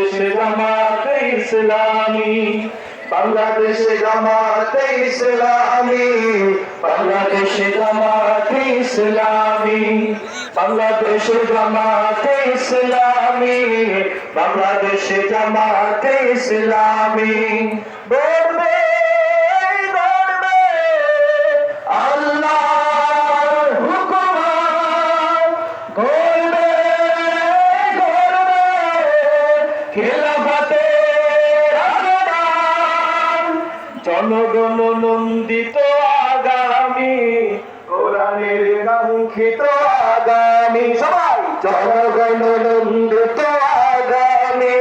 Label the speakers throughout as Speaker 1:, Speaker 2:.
Speaker 1: বাংলাদেশে জামাতে ইসলামী, বাংলাদেশে জামাতে ইসলামী, বাংলাদেশে জামাতে ইসলামী, বাংলাদেশে জামাতে ইসলামী, বাংলাদেশে জামাতে ইসলামী। গড়বে গড়বে আল্লাহর হুকুম, গড়বে গড়বে খেলাফতের আগাম, জনগণ নন্দিত আগামী, কোরআনের কাঙ্ক্ষিত আগামী। সবাই জনগণ নন্দিত আগামী,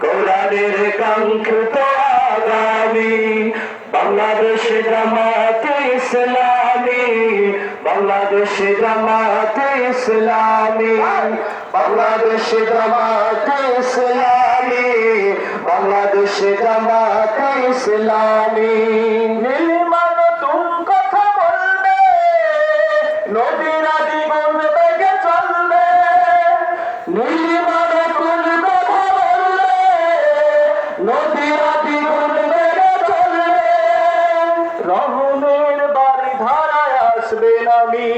Speaker 1: কোরআনের কাঙ্ক্ষিত আগামী। বাংলাদেশে জামাতে ইসলামী, বাংলাদেশে জামাতে ইসলামী, বাংলাদেশে জামাতে ইসলামী, বাংলাদেশে জামাতে ইসলামী। নীলিমা নতুন কথা বলবে, নবীরা জীবন বেগে চলবে, নীলিমা নতুন কথা বলবে, নবীরা জীবন বেগে চলবে। রহমের বাড়ি ধারায় আসবে নামি,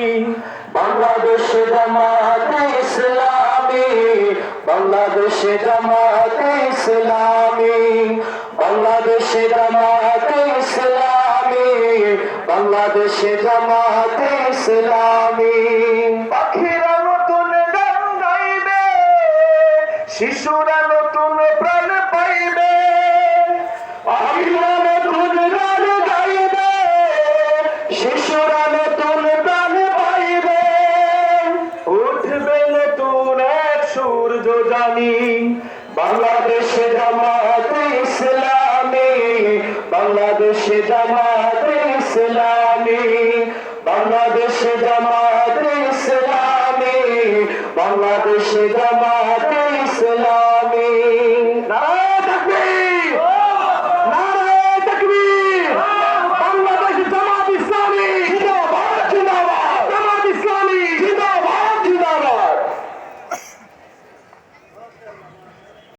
Speaker 1: বাংলাদেশে জামাতে ইসলামী, বাংলাদেশে জামাতে ইসলামী, বাংলাদেশে জামাতে ইসলামী, বাংলাদেশে জামাতে ইসলামী। পাখিরা নতুন গান গাইবে, শিশুরা নতুন প্রাণ পাইবে, পাখিরা নতুন গান গাইবে, শিশুরা নতুন প্রাণ পাইবে। উঠবে নতুন এক সূর্য জানি, বাংলাদেশে জামাতে ইসলামী, বাংলাদেশে জামাতে ইসলামী, বাংলাদেশে জামাতে ইসলামী, বাংলাদেশে জামাতে